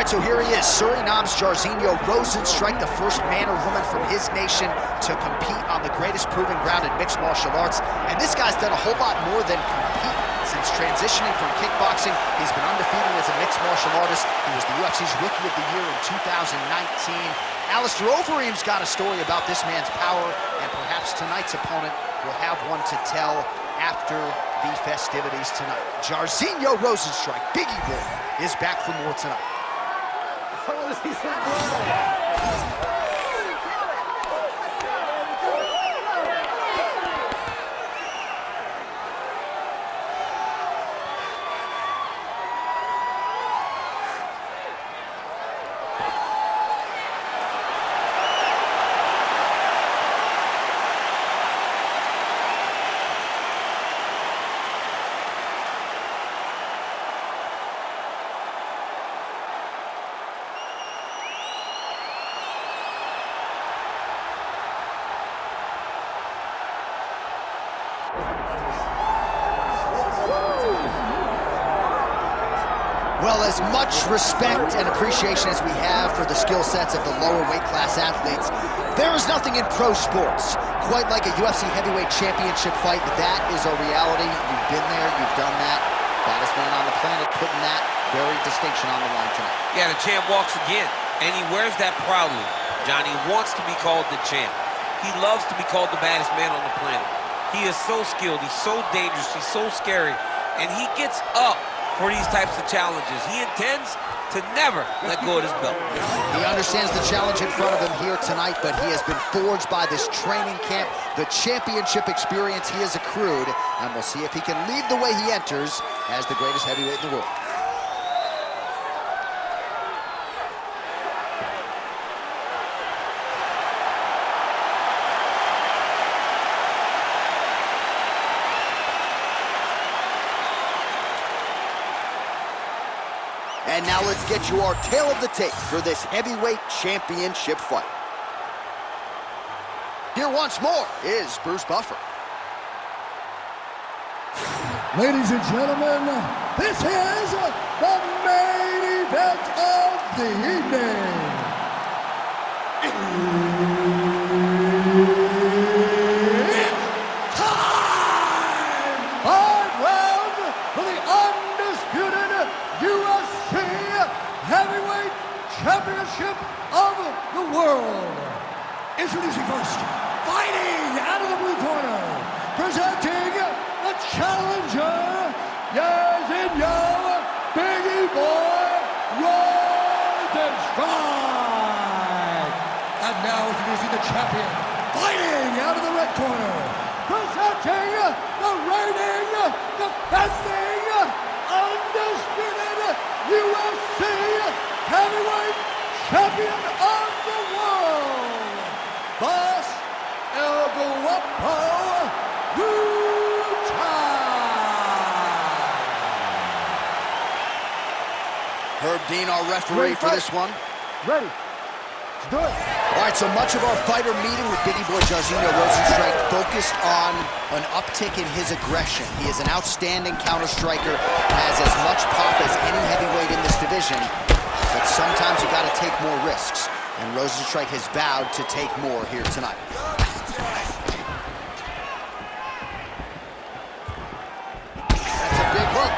right, so here he is, Suriname's Jairzinho Rozenstruik, the first man or woman from his nation to compete on the greatest proving ground in mixed martial arts. And this guy's done a whole lot more than compete. Since transitioning from kickboxing, he's been undefeated as a mixed martial artist. He was the UFC's Rookie of the Year in 2019. Alistair Overeem's got a story about this man's power, and perhaps tonight's opponent will have one to tell after the festivities tonight. Jairzinho Rozenstruik, Biggie Boy, is back for more tonight. Well, as much respect and appreciation as we have for the skill sets of the lower weight class athletes, there is nothing in pro sports quite like a UFC heavyweight championship fight. That is a reality. You've been there, you've done that. Baddest man on the planet putting that very distinction on the line tonight. Yeah, the champ walks again, and he wears that proudly. Johnny wants to be called the champ. He loves to be called the baddest man on the planet. He is so skilled, he's so dangerous, he's so scary, and he gets up for these types of challenges. He intends to never let go of his belt. He understands the challenge in front of him here tonight, but he has been forged by this training camp, the championship experience he has accrued, and we'll see if he can lead the way he enters as the greatest heavyweight in the world. And now let's get you our tale of the tape for this heavyweight championship fight. Here once more is Bruce Buffer. Ladies and gentlemen, this is the main event of the evening. It's time! 5 rounds for the undisputed UFC Heavyweight Championship of the world. Introducing first, fighting out of the blue corner, presenting the challenger, Jairzinho, Biggie Boy, Rutten. And now introducing the champion, fighting out of the red corner, presenting the reigning, defending, undisputed UFC Heavyweight Champion of the world, Boss El Guapo Rutten. Herb Dean, our referee for this one. Ready. Let's do it. All right, so much of our fighter meeting with Biggie Boy Jairzinho Rozenstruik focused on an uptick in his aggression. He is an outstanding counter-striker, has as much pop as any heavyweight in this division, but sometimes you got to take more risks, and Rozenstruik has vowed to take more here tonight. That's a big hook.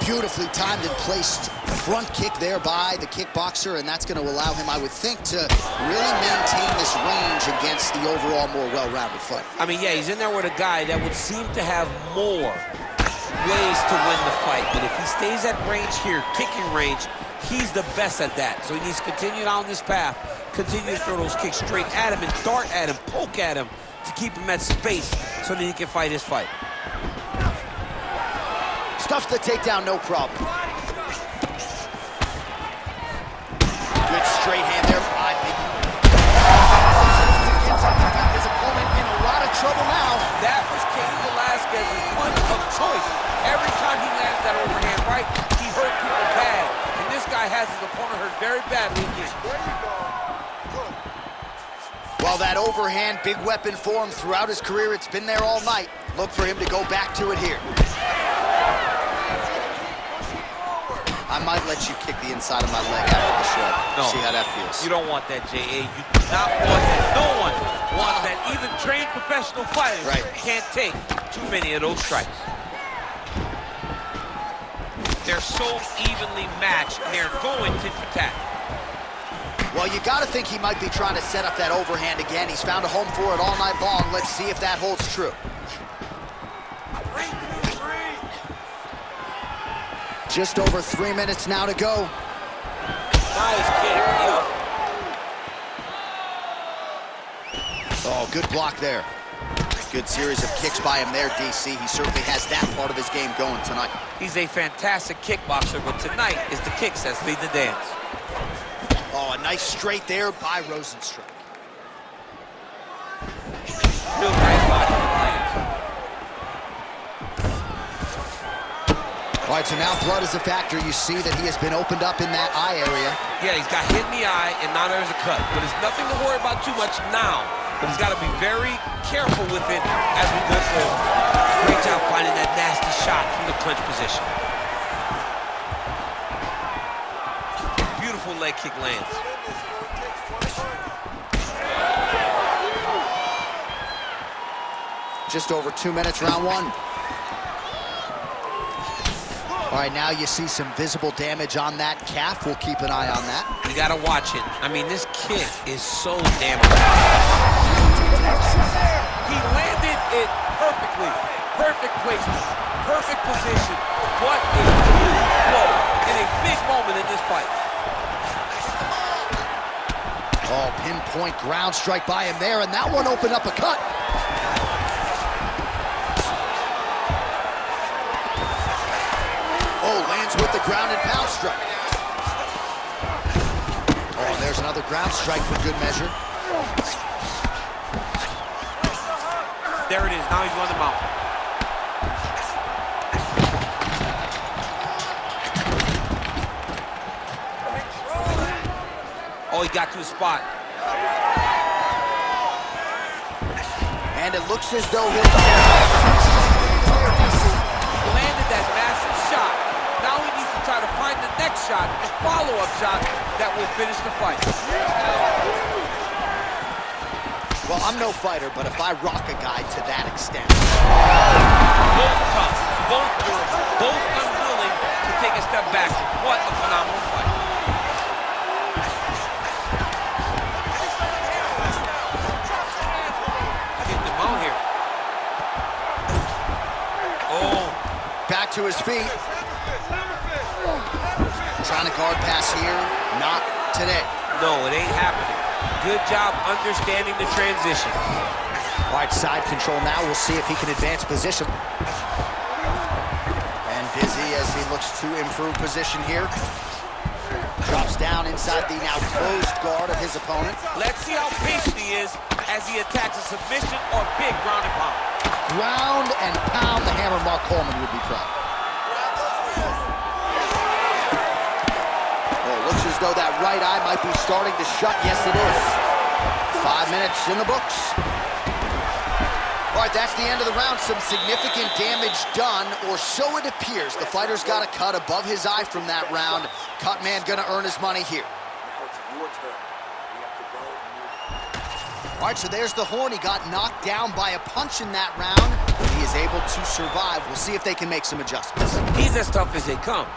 Beautifully timed and placed front kick there by the kickboxer, and that's going to allow him, I would think, to really maintain this range against the overall more well-rounded fight. I mean, yeah, he's in there with a guy that would seem to have more ways to win the fight, but if he stays at range here, kicking range, he's the best at that. So he needs to continue down this path, continue to throw those kicks straight at him and dart at him, poke at him to keep him at space so that he can fight his fight. Stuffs the takedown, no problem. Good straight hand there by Biggie. His opponent in a lot of trouble now. That was Cain Velasquez's punch of choice. Every time he lands that overhand right, he hurt people bad. And this guy has his opponent hurt very badly again. Well, that overhand, big weapon for him throughout his career. It's been there all night. Look for him to go back to it here. I might let you kick the inside of my leg after the show. No. See how that feels. You don't want that, J.A. You do not want that. No one wants that. Even trained professional fighters can't take too many of those strikes. They're so evenly matched, and they're going tit for tat. Well, you got to think he might be trying to set up that overhand again. He's found a home for it all night long. Let's see if that holds true. Just over 3 minutes now to go. Nice kick. Yep. Oh, good block there. Good series of kicks by him there, DC. He certainly has that part of his game going tonight. He's a fantastic kickboxer, but tonight is the kicks that lead the dance. Oh, a nice straight there by Rozenstruik. Real nice body lands. All right, so now blood is a factor. You see that he has been opened up in that eye area. Yeah, he's got hit in the eye, and now there's a cut. But it's nothing to worry about too much now. But he's got to be very careful with it as we go forward. Great job finding that nasty shot from the clinch position. Beautiful leg kick lands. Just over 2 minutes, round one. All right, now you see some visible damage on that calf. We'll keep an eye on that. You got to watch it. I mean, this kick is so damn He landed it perfectly. Perfect placement, perfect position. What a huge blow in a big moment in this fight. Oh, pinpoint ground strike by him there, and that one opened up a cut. Oh, lands with the ground and pound strike. Oh, and there's another ground strike for good measure. There it is. Now he's on the mount. Oh, he got to his spot. And it looks as though he'll... Landed that massive shot. Now he needs to try to find the next shot, a follow-up shot that will finish the fight. Well, I'm no fighter, but if I rock a guy to that extent... Both tough, both durable, both unwilling to take a step back. What a phenomenal fight. Getting them out here. Oh. Back to his feet. Trying to guard pass here. Not today. No, it ain't happening. Good job understanding the transition. All right, side control now. We'll see if he can advance position. And busy as he looks to improve position here. Drops down inside the now closed guard of his opponent. Let's see how patient he is as he attacks a submission or big ground and pound. Ground and pound. The hammer Mark Coleman would be proud. Oh, looks as though that right eye might be starting to shut. Yes, it is. 5 minutes in the books. All right, that's the end of the round. Some significant damage done, or so it appears. The fighter's got a cut above his eye from that round. Cut man gonna earn his money here. All right, so there's the horn. He got knocked down by a punch in that round. He is able to survive. We'll see if they can make some adjustments. He's as tough as they come.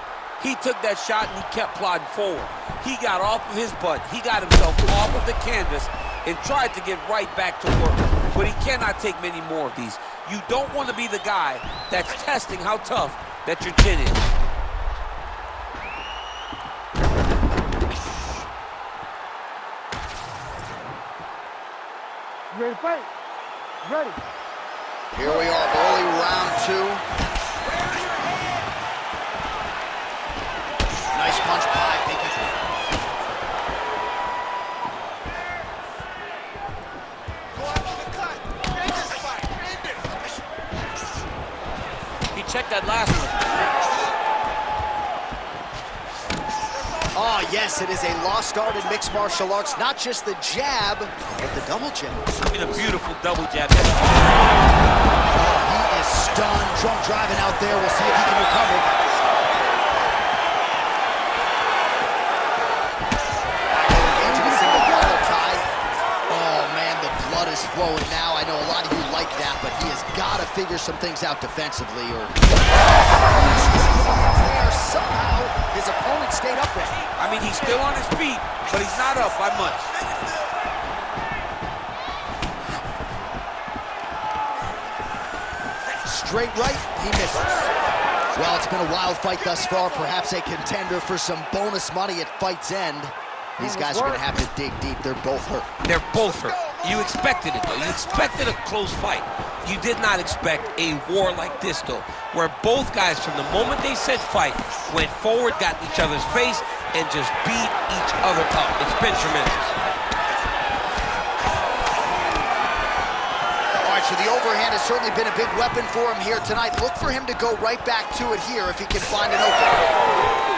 He took that shot and he kept plodding forward. He got off of his butt. He got himself off of the canvas and tried to get right back to work. But he cannot take many more of these. You don't want to be the guy that's testing how tough that your chin is. You ready to fight? Ready. Here we are, early round two. Nice punch by Big. He checked that last one. Oh, yes, it is a lost art in mixed martial arts. Not just the jab, but the double jab. I mean, a beautiful double jab. Oh, he is stunned. Drunk driving out there. We'll see if he can recover. is flowing now. I know a lot of you like that, but he has got to figure some things out defensively, or... there. Somehow, his opponent stayed upright. I mean, he's still on his feet, but he's not up by much. Straight right, he misses. Well, it's been a wild fight thus far, perhaps a contender for some bonus money at fight's end. These guys are going to have to dig deep. They're both hurt. They're both hurt. You expected it, though. You expected a close fight. You did not expect a war like this, though, where both guys, from the moment they said fight, went forward, got in each other's face, and just beat each other up. It's been tremendous. All right, so the overhand has certainly been a big weapon for him here tonight. Look for him to go right back to it here if he can find an opening.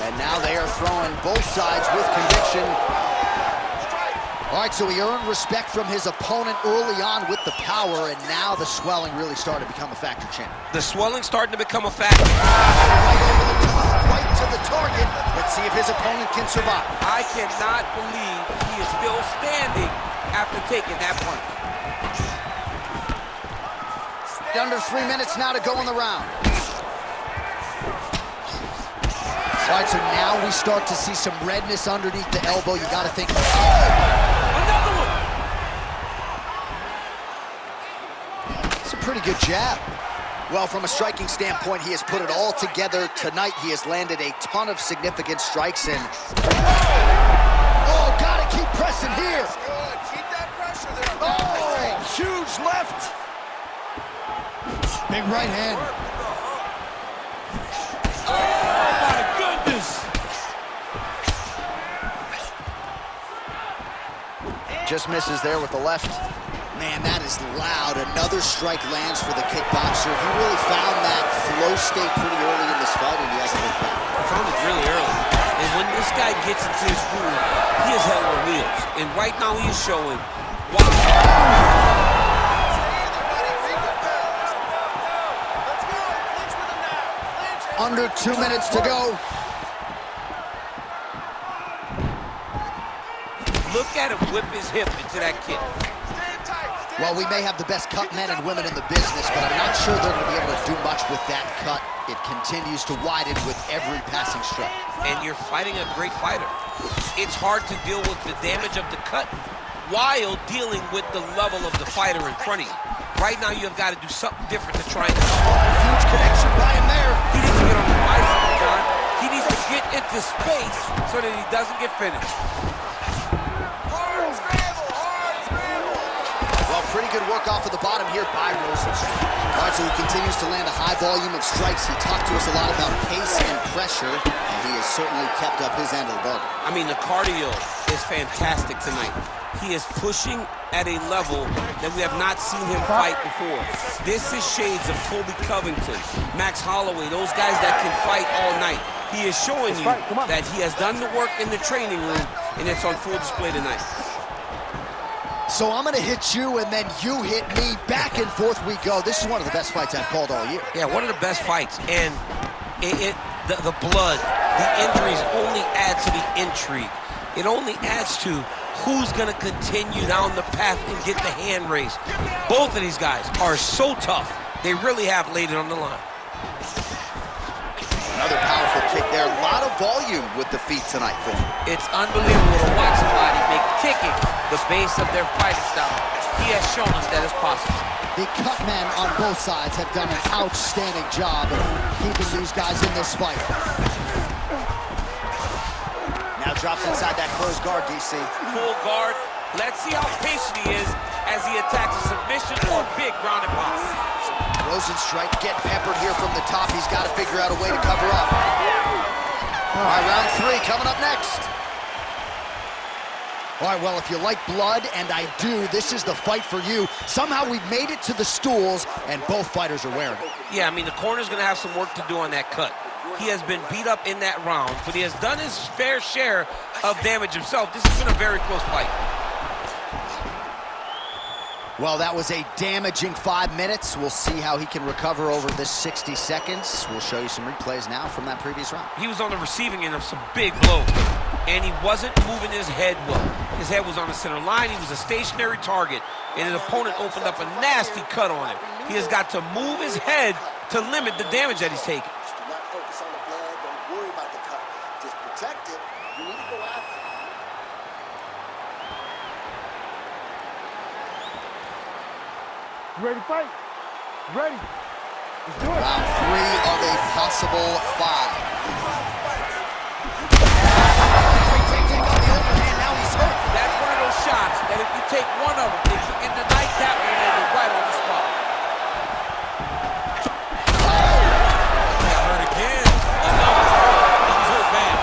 And now they are throwing both sides with conviction. All right, so he earned respect from his opponent early on with the power, and now the swelling really started to become a factor, champ. The swelling starting to become a factor. Right over the top, right to the target. Let's see if his opponent can survive. I cannot believe he is still standing after taking that punch. Under 3 minutes now to go in the round. All right, so now we start to see some redness underneath the elbow. You got to think, Another one! It's a pretty good jab. Well, from a striking standpoint, he has put it all together tonight. He has landed a ton of significant strikes and... oh, got to keep pressing here. Keep that pressure there. Oh, huge left. Big right hand. Just misses there with the left. Man, that is loud. Another strike lands for the kickboxer. He really found that flow state pretty early in this fight, and he hasn't looked back. He found it really early. And when this guy gets into his groove, he is hell on wheels. And right now he is showing why. Under 2 minutes to go. Look at him whip his hip into that kick. Well, we may have the best cut men and women in the business, but I'm not sure they're going to be able to do much with that cut. It continues to widen with every passing strike. And you're fighting a great fighter. It's hard to deal with the damage of the cut while dealing with the level of the fighter in front of you. Right now, you've got to do something different to try and... huge connection by him there. He needs to get on the bicycle, John. He needs to get into space so that he doesn't get finished. Pretty good work off of the bottom here by Rozenstruik. All right, so he continues to land a high volume of strikes. He talked to us a lot about pace and pressure, and he has certainly kept up his end of the bargain. I mean, the cardio is fantastic tonight. He is pushing at a level that we have not seen him fight before. This is shades of Colby Covington, Max Holloway, those guys that can fight all night. He is showing you that he has done the work in the training room, and it's on full display tonight. So I'm going to hit you, and then you hit me. Back and forth we go. This is one of the best fights I've called all year. Yeah, one of the best fights. And the blood, the injuries only add to the intrigue. It only adds to who's going to continue down the path and get the hand raised. Both of these guys are so tough. They really have laid it on the line. Another powerful kick there. A lot of volume with the feet tonight for him. It's unbelievable to watch somebody make kicking the base of their fighting style. He has shown us that it's possible. The cut men on both sides have done an outstanding job of keeping these guys in this fight. Now drops inside that closed guard, DC. Full guard. Let's see how patient he is as he attacks a submission or a big ground and pound. Rozenstruik getting peppered here from the top. He's got to figure out a way to cover up. All right, round 3 coming up next. All right, well, if you like blood, and I do, this is the fight for you. Somehow we've made it to the stools, and both fighters are wearing it. Yeah, I mean, the corner's going to have some work to do on that cut. He has been beat up in that round, but he has done his fair share of damage himself. This has been a very close fight. Well, that was a damaging 5 minutes. We'll see how he can recover over this 60 seconds. We'll show you some replays now from that previous round. He was on the receiving end of some big blows, and he wasn't moving his head well. His head was on the center line. He was a stationary target, and his opponent opened up a nasty cut on him. He has got to move his head to limit the damage that he's taking. Just do not focus on the blood. Don't worry about the cut. Just protect it. You need to go after it. You ready to fight? Ready. Let's do it. Round 3 of a possible 5. Take on the overhand, now he's hurt. That's one of those shots that if you take one of them, if you in the night, that one landed right on the spot. He got hurt again. Oh, no, he was hurt bad.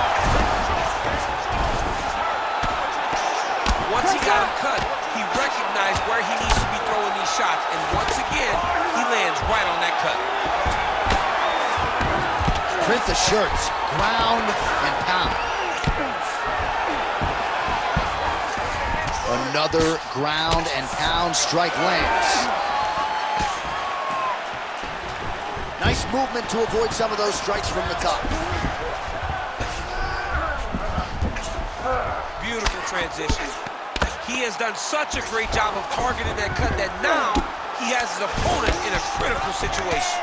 Once he got him cut, he recognized where he needs to be throwing these shots, and once again, he lands right on that cut. Print the shirts, ground and pound. Another ground and pound strike lands. Nice movement to avoid some of those strikes from the top. Beautiful transition. He has done such a great job of targeting that cut that now he has his opponent in a critical situation.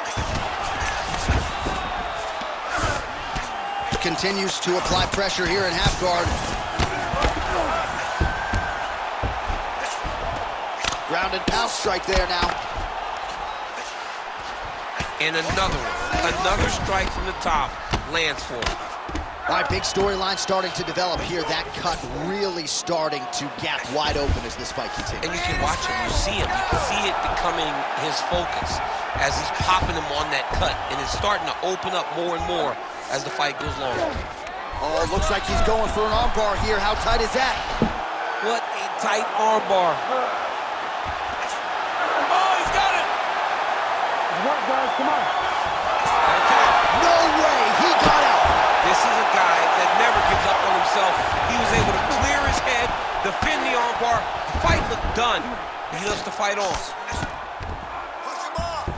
Continues to apply pressure here in half guard. Ground and pound strike there now. And another one. Another strike from the top lands for him. All right, big storyline starting to develop here. That cut really starting to gap wide open as this fight continues. And you can watch him, you see him. You can see it becoming his focus as he's popping him on that cut. And it's starting to open up more and more as the fight goes long. Oh, looks like he's going for an armbar here. How tight is that? What a tight armbar. Oh, he's got it! Work, guys, come on. No way, he got out. This is a guy that never gives up on himself. He was able to clear his head, defend the armbar. The fight looked done. He loves to fight on. Push him off.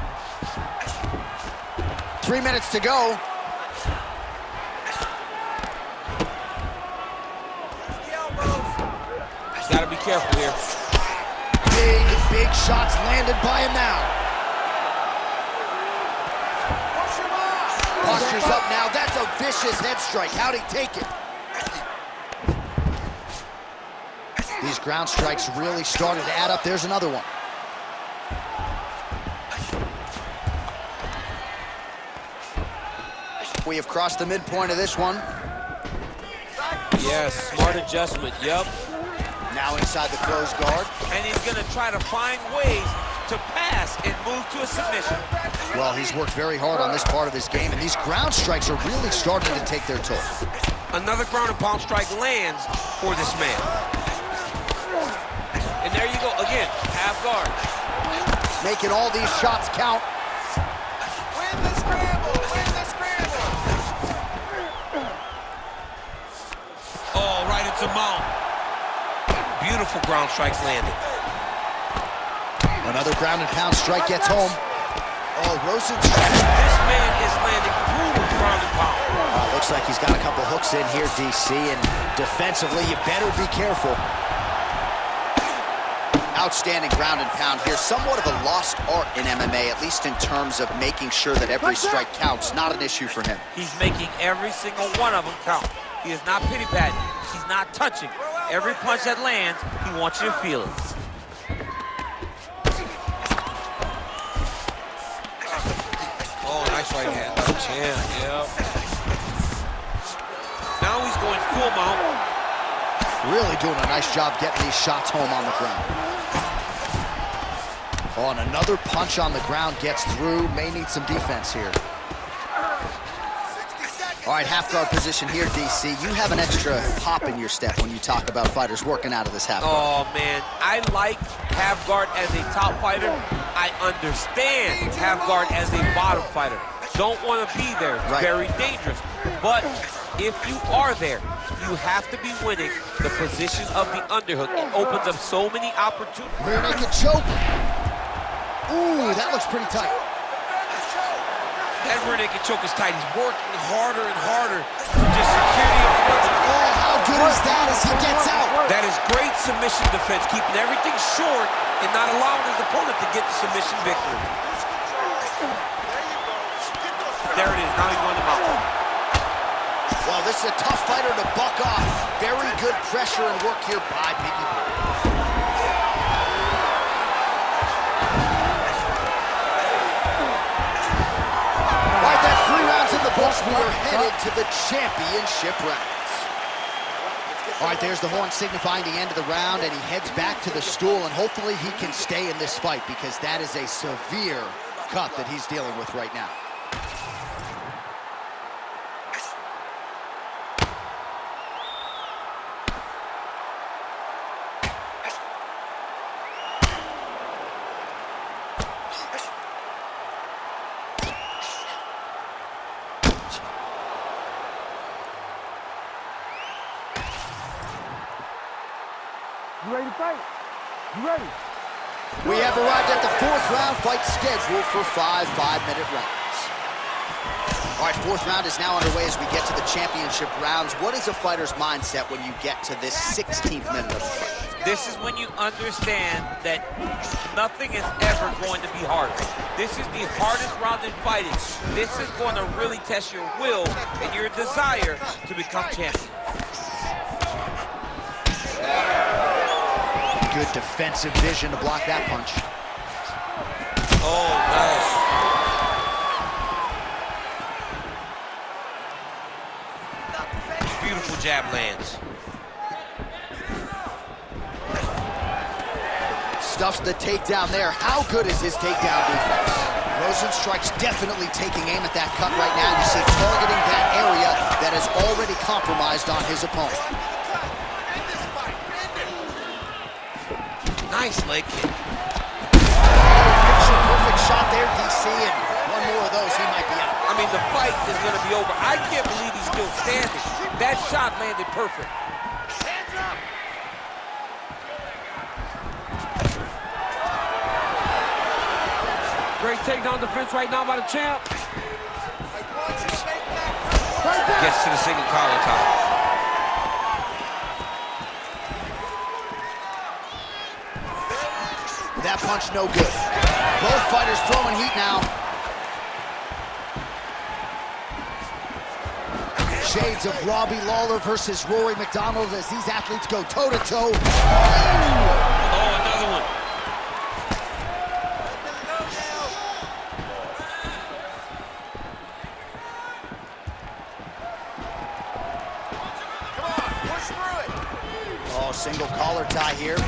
3 minutes to go. He's got to be careful here. Big shots landed by him now. Posture's up now. That's a vicious head strike. How'd he take it? These ground strikes really started to add up. There's another one. We have crossed the midpoint of this one. Yes, smart adjustment, yep. Now inside the closed guard. And he's going to try to find ways to pass and move to a submission. Well, he's worked very hard on this part of his game, and these ground strikes are really starting to take their toll. Another ground and pound strike lands for this man. And there you go, again, half guard. Making all these shots count. Win the scramble. Win the scramble. Oh, right into mount. Beautiful ground strikes landed. Another ground and pound strike gets home. Oh, Rozenstruik. This man is landing brutal ground and pound. Looks like he's got a couple hooks in here, DC, and defensively, you better be careful. Outstanding ground and pound here. Somewhat of a lost art in MMA, at least in terms of making sure that every strike counts. Not an issue for him. He's making every single one of them count. He is not pity-patting. He's not touching. Every punch that lands, he wants you to feel it. Oh, nice right hand. Chin, yep. Now he's going full mount. Really doing a nice job getting these shots home on the ground. Oh, and another punch on the ground gets through. May need some defense here. All right, half guard position here, DC. You have an extra pop in your step when you talk about fighters working out of this half guard. Oh, man. I like half guard as a top fighter. I understand half guard as a bottom fighter. Don't want to be there. Right. Very dangerous. But if you are there, you have to be winning the position of the underhook. It opens up so many opportunities. Rear naked choke. Ooh, that looks pretty tight. That rear naked choke is tight. He's working harder and harder to just secure the upper. Oh, how good is that as he gets out? That is great submission defense, keeping everything short and not allowing his opponent to get the submission victory. There it is, now he's won the mount. Well, this is a tough fighter to buck off. Very good pressure and work here by Biggie Boy. All right, that's 3 rounds in the books. We are headed to the championship rounds. All right, there's the horn signifying the end of the round, and he heads back to the stool, and hopefully he can stay in this fight because that is a severe cut that he's dealing with right now. You ready to fight? You ready? We have arrived at the 4th round fight scheduled for 5 5-minute rounds. All right, 4th round is now underway as we get to the championship rounds. What is a fighter's mindset when you get to this 16th minute of the fight? This is when you understand that nothing is ever going to be harder. This is the hardest round in fighting. This is going to really test your will and your desire to become champion. Good defensive vision to block that punch. Oh, nice. Beautiful jab lands. Stuffs the takedown there. How good is his takedown defense? Rozenstruik's definitely taking aim at that cut right now. You see targeting that area that is already compromised on his opponent. Nice leg kick. Picture perfect shot there, DC, and one more of those, he might be out. I mean, the fight is going to be over. I can't believe he's still standing. That shot landed perfect. Hands up! Great takedown defense right now by the champ. Gets to the single collar tie. That punch no good. Both fighters throwing heat now. Shades of Robbie Lawler versus Rory McDonald as these athletes go toe-to-toe. Oh, another one. Come on, push through it. Oh, single collar tie here.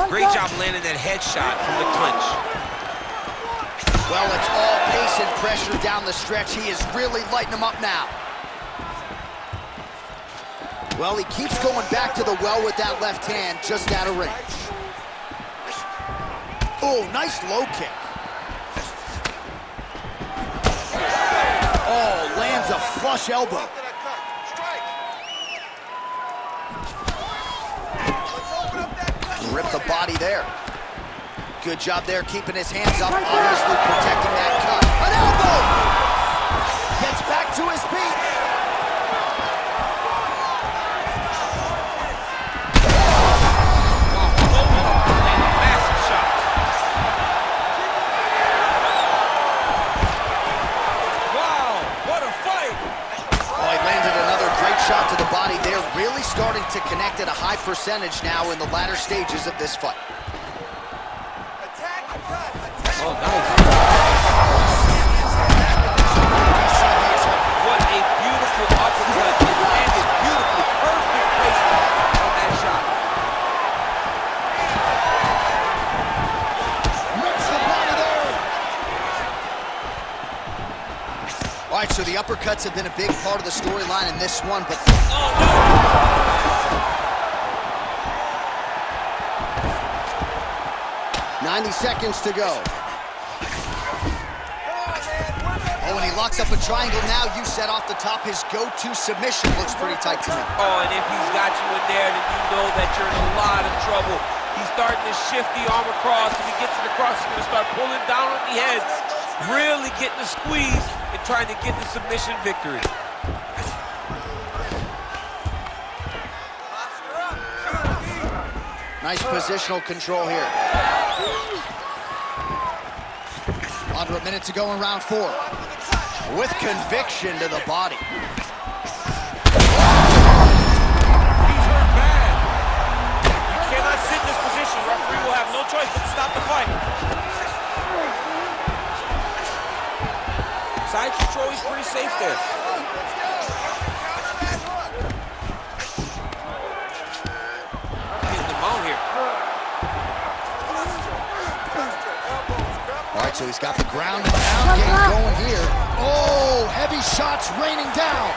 Great job landing that headshot from the clinch. Well, it's all pace and pressure down the stretch. He is really lighting them up now. Well, he keeps going back to the well with that left hand, just out of range. Oh, nice low kick. Oh, lands a flush elbow. Rip the body there. Good job there, keeping his hands up, obviously protecting that cut. An elbow! Gets back to his feet. Massive shot. Wow, what a fight! Oh, he landed another great shot to the body there, really starting to connect at a high percentage now in the latter stages of this fight. Oh, nice. What a beautiful uppercut. It landed beautifully. Perfect placement on that shot. Rips the body there. All right, so the uppercuts have been a big part of the storyline in this one, but... Oh, no! 90 seconds to go. Oh, and he locks up a triangle now. You set off the top. His go-to submission looks pretty tight to me. Oh, and if he's got you in there, then you know that you're in a lot of trouble. He's starting to shift the arm across. If he gets it across, he's going to start pulling down on the head, really getting the squeeze and trying to get the submission victory. Nice positional control here. Under a minute to go in round 4. With conviction to the body. He's hurt bad. You cannot sit in this position. Referee will have no choice but to stop the fight. Side control is pretty safe there. Getting them out here. All right, so he's got the ground and pound game going here. Oh, heavy shots raining down.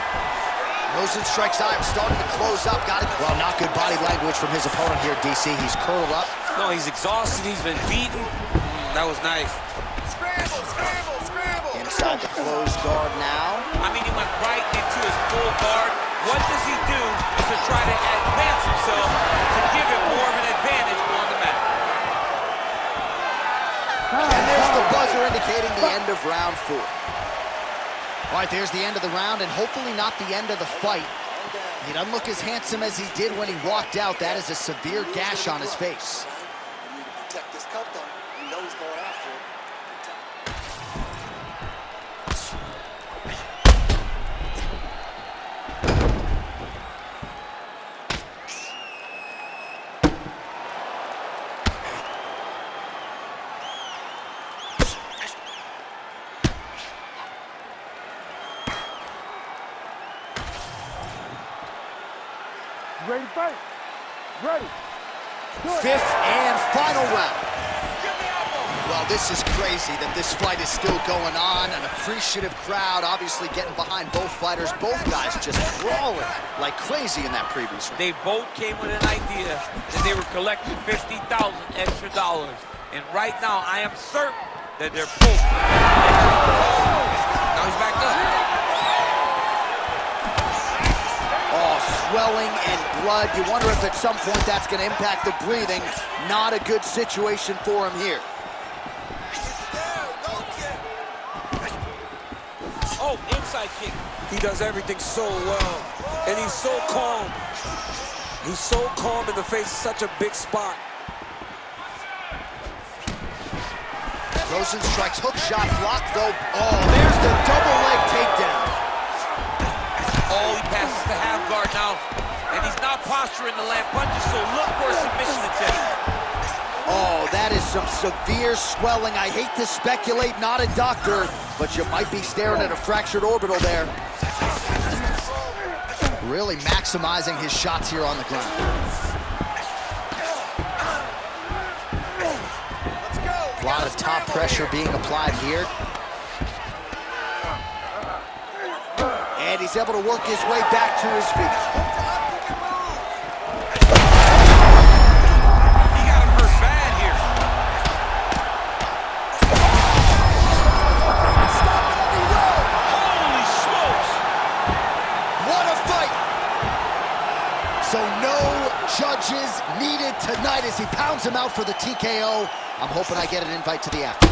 Rozenstruik's eye starting to close up. Got it. Well, not good body language from his opponent here, DC. He's curled up. No, he's exhausted. He's been beaten. That was nice. Scramble, scramble, scramble. Inside the closed guard now. I mean, he went right into his full guard. What does he do to try to advance himself to give him more of an advantage on the mat? And there's the buzzer indicating the end of round 4. All right, there's the end of the round, and hopefully not the end of the fight. He doesn't look as handsome as he did when he walked out. That is a severe gash on his face. You need to protect this cut, though. You know he's going after it. Ready to fight? Ready. Fifth and final round. Well, this is crazy that this fight is still going on. An appreciative crowd obviously getting behind both fighters. Both guys just brawling like crazy in that previous round. They both came with an idea that they were collecting $50,000 extra dollars. And right now, I am certain that they're both. Now he's back up. Oh, swelling and blood. You wonder if at some point that's going to impact the breathing. Not a good situation for him here. Oh, inside kick. He does everything so well. And he's so calm. He's so calm in the face of such a big spot. Rozenstruik's hook shot blocked, though. Oh, there's the double leg takedown. Oh, he passes the half guard now. And he's not posturing to land punches, so look for a submission attempt. Oh, that is some severe swelling. I hate to speculate, not a doctor, but you might be staring at a fractured orbital there. Really maximizing his shots here on the ground. A lot of top pressure being applied here. And he's able to work his way back to his feet. So no judges needed tonight as he pounds him out for the TKO. I'm hoping I get an invite to the after.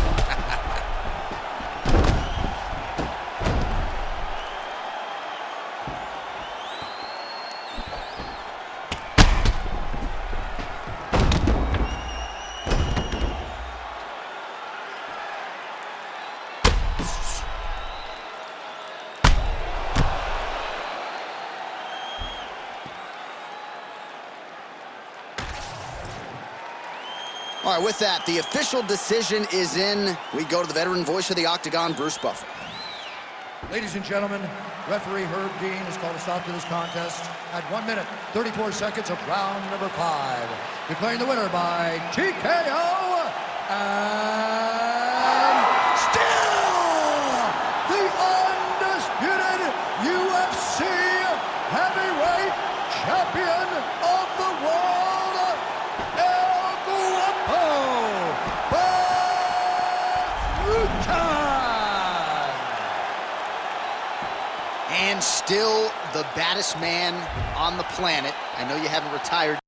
All right, with that, the official decision is in. We go to the veteran voice of the Octagon, Bruce Buffer. Ladies and gentlemen, referee Herb Dean has called a stop to this contest at 1 minute, 34 seconds of round number 5. Declaring the winner by TKO, and still the undisputed UFC heavyweight champion of the world, And still the baddest man on the planet. I know you haven't retired